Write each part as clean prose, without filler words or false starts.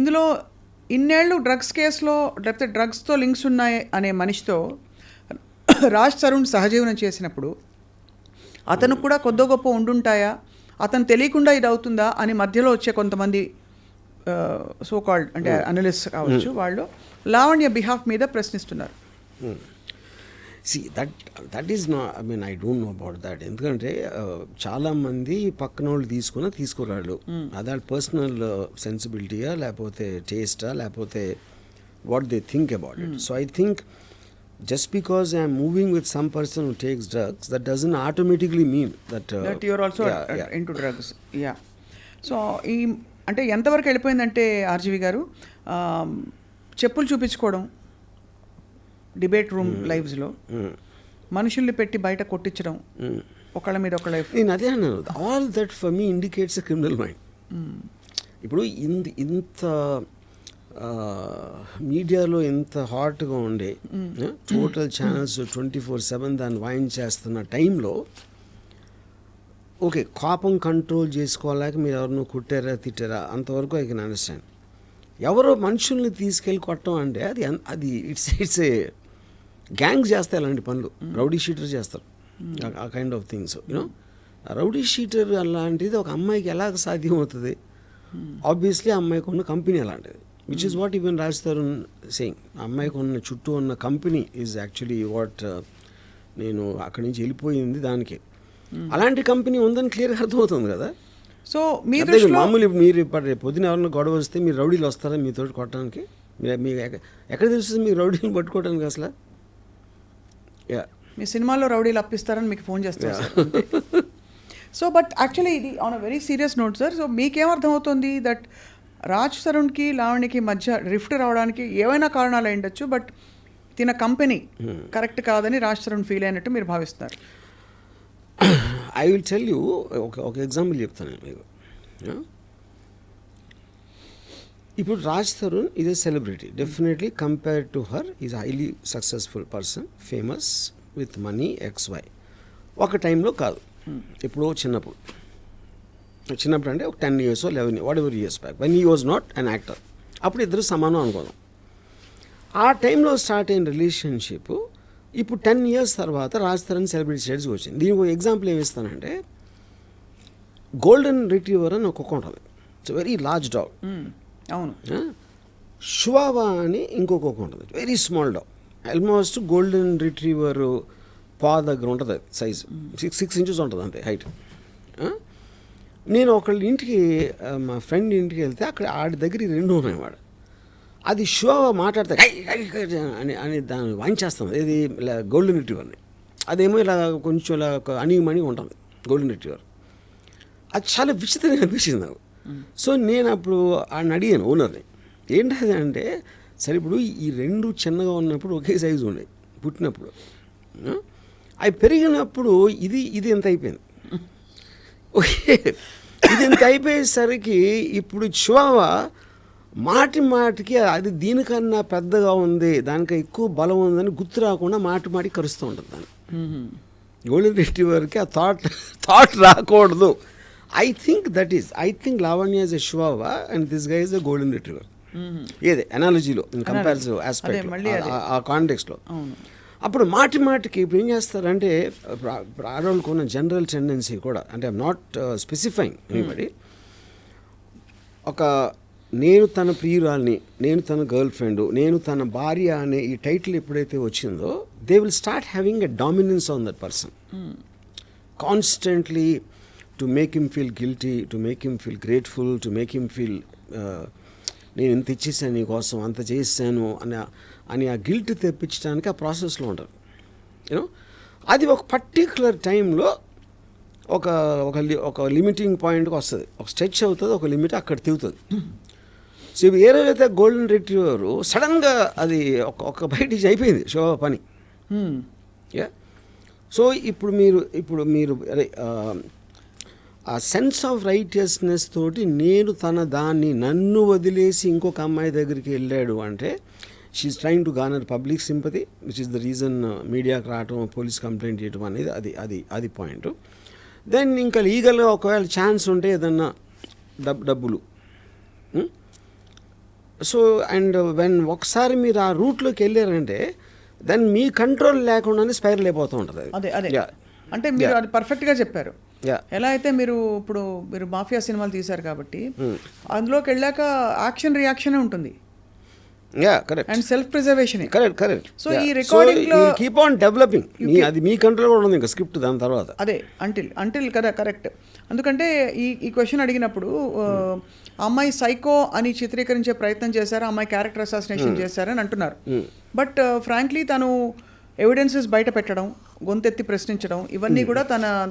ఇందులో ఇన్నేళ్ళు డ్రగ్స్ కేసులో లేకపోతే డ్రగ్స్తో లింక్స్ ఉన్నాయి అనే మనిషితో రాజ్ తరుణ్ సహజీవనం చేసినప్పుడు అతను కూడా కొద్దో గొప్ప ఉండుంటాయా, అతను తెలియకుండా ఇది అవుతుందా అని మధ్యలో వచ్చే కొంతమంది సో కాల్డ్ అంటే అనలిస్ట్ కావచ్చు, వాళ్ళు లావణ్య బిహాఫ్ మీద ప్రశ్నిస్తున్నారు. దట్ ఈస్ నా I mean I don't know about that. ఎందుకంటే చాలామంది పక్కన వాళ్ళు తీసుకురాళ్ళు అదే పర్సనల్ సెన్సిబిలిటీయా లేకపోతే టేస్టా లేకపోతే what they think about it. So I think just because I am moving with some person who takes drugs, that doesn't automatically mean that you are also into drugs. Yeah. So ఈ అంటే ఎంతవరకు వెళ్ళిపోయిందంటే RGV గారు, చెప్పులు చూపించుకోవడం debate room లైవ్స్లో, మనుషుల్ని పెట్టి బయట కొట్టించడం, ఒకళ్ళ మీద ఒకళ్ళ. నేను అదే అన్నాను, all that for me indicates a criminal mind. ఇప్పుడు ఇంత మీడియాలో ఎంత హాట్గా ఉండే టోటల్ ఛానల్స్ 24/7 దాన్ని వాయించేస్తున్న టైంలో ఓకే కోపం కంట్రోల్ చేసుకోలేక మీరు ఎవరినో కుట్టారా తిట్టారా అంతవరకు ఐ కెన్ అండర్స్టాండ్. ఎవరో మనుషుల్ని తీసుకెళ్ళి కొట్టడం అంటే అది ఇట్స్ ఏ గ్యాంగ్స్ చేస్తాయి అలాంటి పనులు, రౌడీ షీటర్ చేస్తారు ఆ kind of things. You know rowdy sheeter అలాంటిది ఒక అమ్మాయికి ఎలాగ సాధ్యం అవుతుంది? ఆబ్వియస్లీ ఆ అమ్మాయికి ఉన్న కంపెనీ అలాంటిది, which is what even Raj Tarun saying. అమ్మాయికి ఉన్న చుట్టూ ఉన్న కంపెనీ ఈజ్ యాక్చువల్లీ వాట్ నేను అక్కడి నుంచి వెళ్ళిపోయింది దానికి. అలాంటి కంపెనీ ఉందని క్లియర్గా అర్థమవుతుంది కదా. సో మామూలు మీరు పొద్దున ఎవరైనా గొడవ వస్తే మీరు రౌడీలు వస్తారా మీతో కొట్టడానికి? మీకు ఎక్కడ తెలుస్తుంది మీకు రౌడీలు పట్టుకోవడానికి అసలు? మీ సినిమాలో రౌడీలు అప్పిస్తారని మీకు ఫోన్ చేస్తారు. సో బట్ యాక్చువల్లీ ఇది on a very serious note sir. So మీకేమర్థమవుతుంది దట్ రాజ్ తరుణ్కి లావణ్యకి మధ్య రిఫ్ట్ రావడానికి ఏవైనా కారణాలు అయ్యుండొచ్చు, బట్ తిన కంపెనీ కరెక్ట్ కాదని రాజ్ తరుణ్ ఫీల్ అయినట్టు మీరు భావిస్తున్నారు? ఐ విల్ టెల్ యూ ఒక ఎగ్జాంపుల్ చెప్తాను మీకు. ఇప్పుడు Raj Tarun is a celebrity, definitely compared to her is highly successful person, famous with money XY. ఒక టైంలో కాదు, ఎప్పుడో చిన్నప్పుడు అంటే ఒక 10 years 11 what ever years back when he was not an actor, అప్పుడు ఇద్దరు సమానం అనుకోదాం. ఆ టైంలో స్టార్ట్ అయిన రిలేషన్షిప్ ఇప్పుడు 10 years తర్వాత రాజ్ తరుణ్ సెలబ్రిటీ స్టేట్స్కి వచ్చింది. దీనికి ఒక ఎగ్జాంపుల్ ఏమి ఇస్తానంటే, గోల్డెన్ రిట్రీవర్ అని ఒక కుక్క ఉంటుంది, ఇట్స్ వెరీ లార్జ్ డాగ్. అవును. షువావా అని ఇంకొక కుక్క ఉంటుంది, very small dog, almost golden retriever పా దగ్గర ఉంటుంది సైజు, 6 inches ఉంటుంది అంతే హైట్. నేను ఒకళ్ళ ఇంటికి మా ఫ్రెండ్ ఇంటికి వెళ్తే అక్కడ ఆడి దగ్గర 2 ఉన్నాయి. వాడు అది షువావా మాట్లాడితే అని అని దాన్ని వాయించేస్తుంది. ఇది ఇలా గోల్డెన్ రిట్రీవర్ని, అదేమో ఇలా కొంచెం ఇలా అణిగిమణిగి ఉంటుంది గోల్డెన్ రిట్రీవర్. అది చాలా విచిత్రంగా అనిపించింది నాకు. సో నేను అప్పుడు ఆయన అడిగాను ఓనర్ని, ఏంటది అంటే, సరే ఇప్పుడు ఈ 2 చిన్నగా ఉన్నప్పుడు ఒకే సైజు ఉన్నాయి పుట్టినప్పుడు, అవి పెరిగినప్పుడు ఇది ఎంత అయిపోయింది. ఓకే, ఇది ఎంత అయిపోయేసరికి ఇప్పుడు చివావా మాటికి అది దీనికన్నా పెద్దగా ఉంది, దానికి ఎక్కువ బలం ఉందని గుర్తు రాకుండా మాటి కరుస్తూ ఉంటుంది దాన్ని. గోల్డెన్ రిట్రీవర్కి ఆ థాట్ రాకూడదు. I think Lavanya is a Chihuahua and this guy is a golden retriever. ఏదే అనాలజీలో ఇన్ కంపారిటివ్ ఆస్పెక్ట్ ఆ కాంటెక్స్లో. అప్పుడు మాటికి ఇప్పుడు ఏం చేస్తారంటే, ఆడవాళ్ళకు ఉన్న జనరల్ టెండెన్సీ కూడా, అంటే ఐఎమ్ నాట్ స్పెసిఫైయింగ్ ఎనీబడి, ఒక నేను తన ప్రియురాల్ని, నేను తన గర్ల్ ఫ్రెండ్, నేను తన భార్య అనే ఈ టైటిల్ ఎప్పుడైతే వచ్చిందో, they will start having a dominance on that person constantly, to make him feel guilty, to make him feel grateful, to make him feel నేను ఇంత ఇచ్చేసాను నీకోసం, అంత చేశాను అని ఆ గిల్ట్ తెప్పించడానికి ఆ ప్రాసెస్లో ఉంటారు. యూనో అది ఒక పర్టిక్యులర్ టైంలో ఒక లిమిటింగ్ పాయింట్కి వస్తుంది, ఒక స్ట్రెచ్ అవుతుంది, ఒక లిమిట్ అక్కడ తిరుగుతుంది. సో ఇప్పుడు ఏదైతే గోల్డెన్ రిట్రీవర్ సడన్గా అది ఒక బయటికి అయిపోయింది షో పని. సో ఇప్పుడు మీరు అదే ఆ సెన్స్ ఆఫ్ రైటియస్నెస్ తోటి నన్ను వదిలేసి ఇంకొక అమ్మాయి దగ్గరికి వెళ్ళాడు అంటే, she is trying to garner public sympathy, which is the reason మీడియాకి రావటం, పోలీస్ కంప్లైంట్ చేయటం అనేది అది పాయింట్. దెన్ ఇంకా లీగల్గా ఒకవేళ ఛాన్స్ ఉంటే ఏదన్నా డబ్బులు సో అండ్ వెన్ ఒకసారి మీరు ఆ రూట్లోకి వెళ్ళారంటే దెన్ మీ కంట్రోల్ లేకుండానే స్పైరల్ అయిపోతూ ఉంటుంది అదే అదే Yeah. అంటే మీరు అది పర్ఫెక్ట్గా చెప్పారు. Yeah. ఎలా అయితే మీరు మాఫియా సినిమాలు తీశారు కాబట్టి అందులోకి వెళ్ళాక యాక్షన్ రియాక్షన్ ఉంటుంది yeah correct and self preservation. Correct So, ఈ recording లో- కీప్ ఆన్ డెవలపింగ్ అది మీ కంట్రోల్ కూడా ఉంది ఇంకా స్క్రిప్ట్ దాని తర్వాత. అదే అంటిల్ కదా కరెక్ట్. ఎందుకంటే ఈ క్వశ్చన్ అడిగినప్పుడు అమ్మాయి సైకో అని చిత్రీకరించే ప్రయత్నం చేశారు, అమ్మాయి క్యారెక్టర్ అసాసినేషన్ చేశారని అంటున్నారు. బట్ ఫ్రాంక్లీ తను ఎవిడెన్సెస్ బయట పెట్టడం, గొంతెత్తి ప్రశ్నించడం, ఇవన్నీ కూడా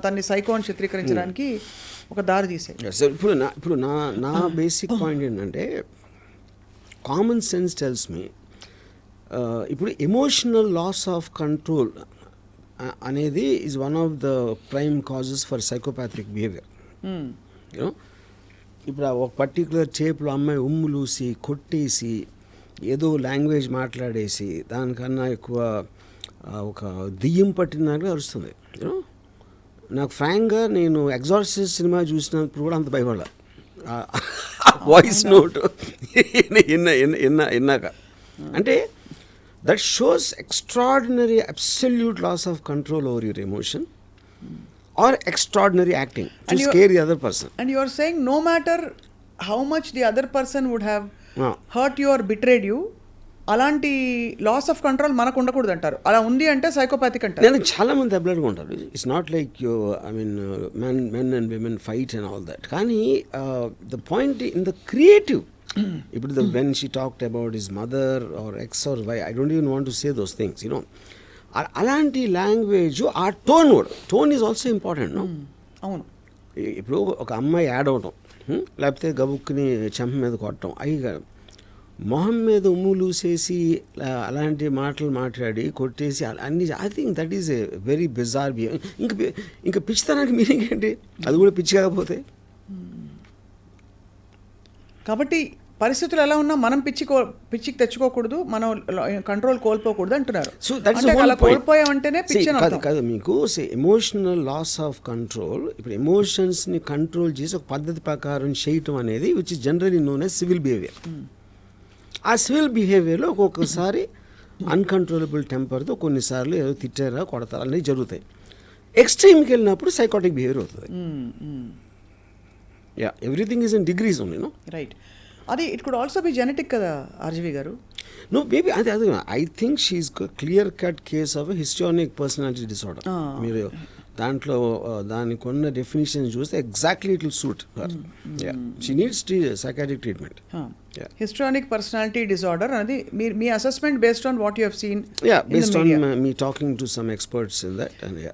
తన్ని సైకో అని చిత్రీకరించడానికి ఒక దారి తీసాయి. సో ఇప్పుడు నా బేసిక్ పాయింట్ ఏంటంటే కామన్ సెన్స్ టెల్స్ మీ ఇప్పుడు ఎమోషనల్ లాస్ ఆఫ్ కంట్రోల్ అనేది is one of the prime causes for psychopathic behaviour. You know ఇప్పుడు ఒక పర్టికులర్ చేపులో అమ్మాయి ఉమ్ములూసి కొట్టేసి ఏదో లాంగ్వేజ్ మాట్లాడేసి దానికన్నా ఎక్కువ ఒక దెయ్యం పట్టినగా అరుస్తుంది. యూనో నాకు ఫ్రాంక్గా నేను ఎగ్జార్సిస్ట్ సినిమా చూసినప్పుడు కూడా అంత భయపడాల వాయిస్ నోట్ విన్నాక. అంటే that shows extraordinary absolute loss of control over your emotion or extraordinary acting to scare the other person. And you are saying no matter how much the other person would have Ah. Hurt you are betrayed you, అలాంటి loss of control మనకు ఉండకూడదు అంటారు. అలా ఉంది అంటే psychopathic అంటారు. నేను చాలా మంది అబ్లడ్గా ఉంటారు. It's not like you I mean men and women fight and all that. కానీ the point in the creative ఇప్పుడు when she talked about his mother or X or Y, I don't even want to say those things you know. అలాంటి language ఆ tone is also important. No అవును. ఇప్పుడు ఒక అమ్మాయి add అవటం లేకపోతే గబుక్కుని చెంప మీద కొట్టడం, అవి మొహం మీద ఉమ్ములూసేసి అలాంటి మాటలు మాట్లాడి కొట్టేసి అన్ని, I think that is a very bizarre behaviour. ఇంకా పిచ్చితనానికి మీనింగ్ ఏంటి? అది కూడా పిచ్చి కాకపోతే. కాబట్టి పరిస్థితులు ఎలా ఉన్నా మనం పిచ్చికి తెచ్చుకోకూడదు, మనం కంట్రోల్ కోల్పోకూడదు అంటున్నారు. సో దట్ ఇస్ అలా కోల్పోయామంటేనే పిచ్చి అని అర్థం. కాదు మీకు ఎమోషనల్ లాస్ ఆఫ్ కంట్రోల్. ఇప్పుడు ఎమోషన్స్ని కంట్రోల్ చేసి ఒక పద్ధతి ప్రకారం చేయటం అనేది which is generally known as civil behaviour. ఆ సివిల్ బిహేవియర్లో ఒక్కొక్కసారి అన్కంట్రోలబుల్ టెంపర్తో కొన్నిసార్లు ఏదో తిట్టారా కొడతారా అనేవి జరుగుతాయి. ఎక్స్ట్రీమ్కి వెళ్ళినప్పుడు సైకాటిక్ బిహేవియర్ అవుతుంది. Yeah everything is in degrees only. No right. అది it could also be genetic కదా ఆర్జీవి గారు? నో మేబీ అదే I think she's clear cut case of histrionic personality disorder. మీరు దాంట్లో దానికి ఉన్న డెఫినేషన్ చూస్తే exactly it will suit her. She needs psychiatric treatment. Histrionic personality disorder అనేది మీ assessment based on what you have seen? Yeah, based on me talking to some experts in that, and yeah.